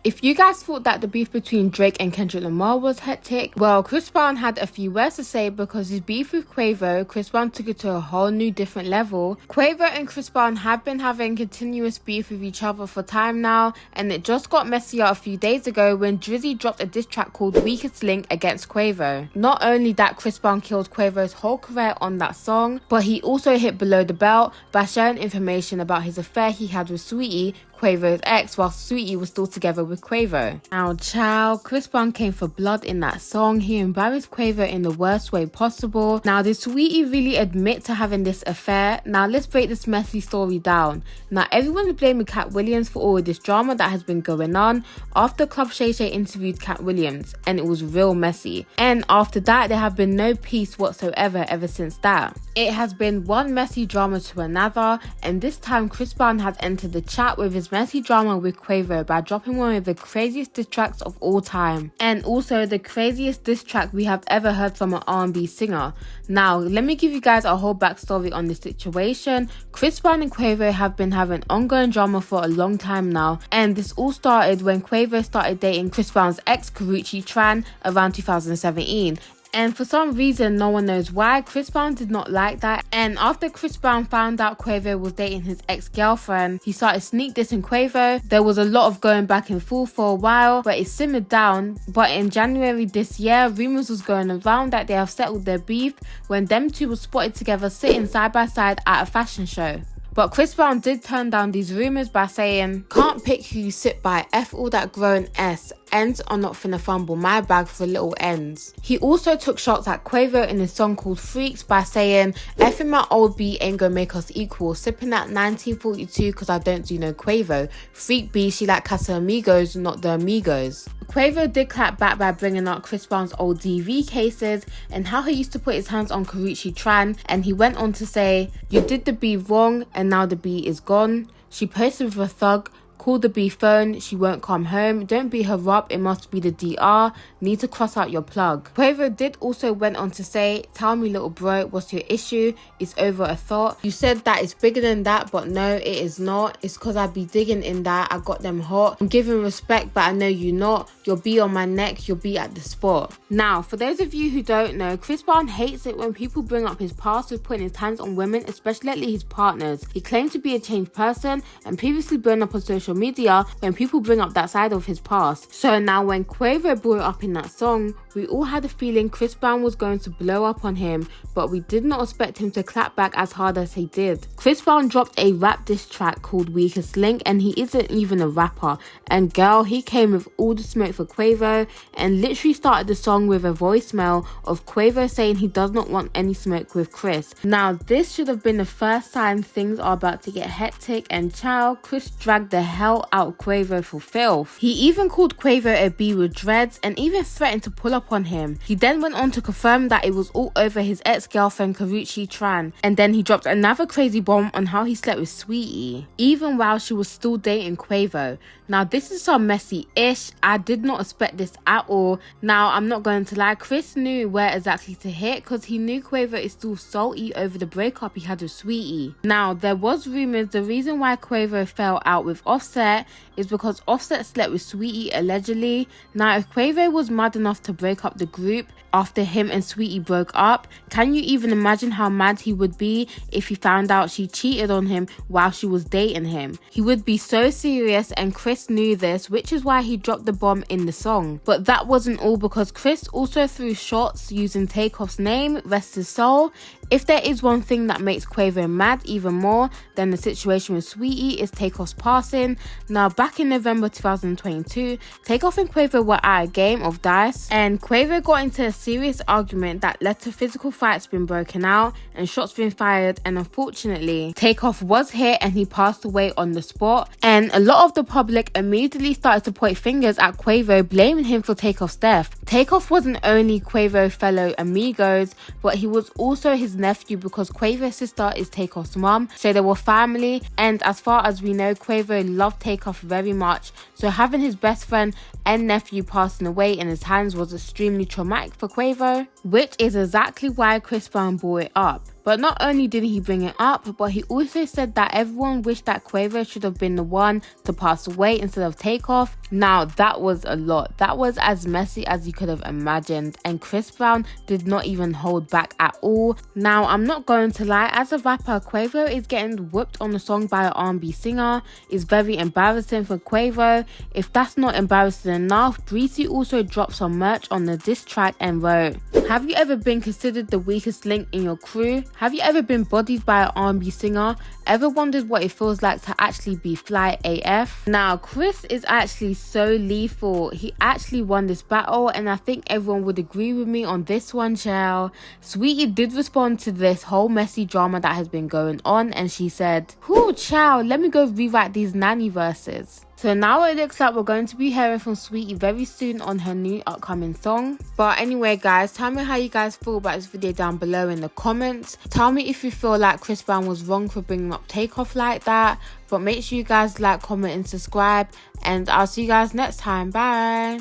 If you guys thought that the beef between Drake and Kendrick Lamar was hectic, well, Chris Brown had a few words to say because his beef with Quavo, Chris Brown took it to a whole new different level. Quavo and Chris Brown have been having continuous beef with each other for time now, and it just got messier a few days ago when Drizzy dropped a diss track called Weakest Link against Quavo. Not only that, Chris Brown killed Quavo's whole career on that song, but he also hit below the belt by sharing information about his affair he had with Saweetie, Quavo's ex, while Saweetie was still together with Quavo. Now, child, Chris Brown came for blood in that song. He embarrassed Quavo in the worst way possible. Now, did Saweetie really admit to having this affair? Now, let's break this messy story down. Now, everyone is blaming Cat Williams for all of this drama that has been going on after Club Shay Shay interviewed Cat Williams, and it was real messy. And after that, there have been no peace whatsoever ever since that. It has been one messy drama to another, and this time Chris Brown has entered the chat with his messy drama with Quavo by dropping one of the craziest diss tracks of all time, and also the craziest diss track we have ever heard from an R&B singer. Now, let me give you guys a whole backstory on this situation. Chris Brown and Quavo have been having ongoing drama for a long time now, and this all started when Quavo started dating Chris Brown's ex, Karrueche Tran, around 2017. And for some reason, no one knows why, Chris Brown did not like that. And after Chris Brown found out Quavo was dating his ex-girlfriend, he started sneak dissing Quavo. There was a lot of going back and forth for a while, but it simmered down. But in January this year, rumors was going around that they have settled their beef when them two were spotted together sitting side by side at a fashion show. But Chris Brown did turn down these rumours by saying, "Can't pick who you sit by, F all that grown S. Ends are not finna fumble my bag for little ends." He also took shots at Quavo in his song called Freaks by saying, "Effing my old B ain't gonna make us equal. Sipping at 1942 cause I don't do no Quavo. Freak B, she like Casamigos, not the Amigos." Quavo did clap back by bringing up Chris Brown's old DV cases and how he used to put his hands on Karrueche Tran, and he went on to say, "You did the B wrong and now the B is gone. She posted with a thug. Call the B phone, she won't come home. Don't beat her up, it must be the DR. Need to cross out your plug." Quavo did also went on to say, "Tell me little bro, what's your issue? It's over a thought. You said that it's bigger than that, but no, it is not. It's cause I be digging in that, I got them hot. I'm giving respect, but I know you not. You'll be on my neck, you'll be at the spot." Now, for those of you who don't know, Chris Brown hates it when people bring up his past with putting his hands on women, especially his partners. He claimed to be a changed person and previously blown up on social media when people bring up that side of his past. So now when Quavo brought it up in that song, we all had a feeling Chris Brown was going to blow up on him, but we did not expect him to clap back as hard as he did. Chris Brown dropped a rap diss track called Weakest Link, and he isn't even a rapper. And girl, he came with all the smoke for Quavo and literally started the song with a voicemail of Quavo saying he does not want any smoke with Chris. Now, this should have been the first time things are about to get hectic, and child, Chris dragged the hell out Quavo for filth. He even called Quavo a B with dreads and even threatened to pull up on him. He then went on to confirm that it was all over his ex-girlfriend Karrueche Tran, and then he dropped another crazy bomb on how he slept with Saweetie, even while she was still dating Quavo. Now, this is some messy-ish. I did not expect this at all. Now, I'm not going to lie, Chris knew where exactly to hit because he knew Quavo is still salty over the breakup he had with Saweetie. Now, there was rumours the reason why Quavo fell out with Offset is because Offset slept with Saweetie allegedly. Now, if Quavo was mad enough to break up the group after him and Saweetie broke up, can you even imagine how mad he would be if he found out she cheated on him while she was dating him? He would be so serious, and Chris knew this, which is why he dropped the bomb in the song. But that wasn't all, because Chris also threw shots using Takeoff's name, rest his soul. If there is one thing that makes Quavo mad even more than the situation with Saweetie, is Takeoff's passing. Now, back in November 2022, Takeoff and Quavo were at a game of dice, and Quavo got into a serious argument that led to physical fights being broken out and shots being fired, and unfortunately, Takeoff was hit and he passed away on the spot. And a lot of the public immediately started to point fingers at Quavo, blaming him for Takeoff's death. Takeoff wasn't only Quavo's fellow amigos, but he was also his nephew, because Quavo's sister is Takeoff's mum, so they were family. And as far as we know, Quavo loved Takeoff very much, so having his best friend and nephew passing away in his hands was extremely traumatic for Quavo, which is exactly why Chris Brown brought it up. But not only did he bring it up, but he also said that everyone wished that Quavo should have been the one to pass away instead of Takeoff. Now that was a lot. That was as messy as you could have imagined, and Chris Brown did not even hold back at all. Now I'm not going to lie, as a rapper, Quavo is getting whooped on a song by an R&B singer. It's very embarrassing for Quavo. If that's not embarrassing enough, Breezy also dropped some merch on the diss track and wrote, "Have you ever been considered the weakest link in your crew? Have you ever been bodied by an R&B singer? Ever wondered what it feels like to actually be fly AF?" Now Chris is actually so lethal. He actually won this battle, and I think everyone would agree with me on this one, child. Saweetie did respond to this whole messy drama that has been going on, and she said, "Whoo, child, let me go rewrite these nanny verses." So now it looks like we're going to be hearing from Saweetie very soon on her new upcoming song. But anyway guys, tell me how you guys feel about this video down below in the comments. Tell me if you feel like Chris Brown was wrong for bringing up Takeoff like that. But make sure you guys like, comment and subscribe, and I'll see you guys next time. Bye.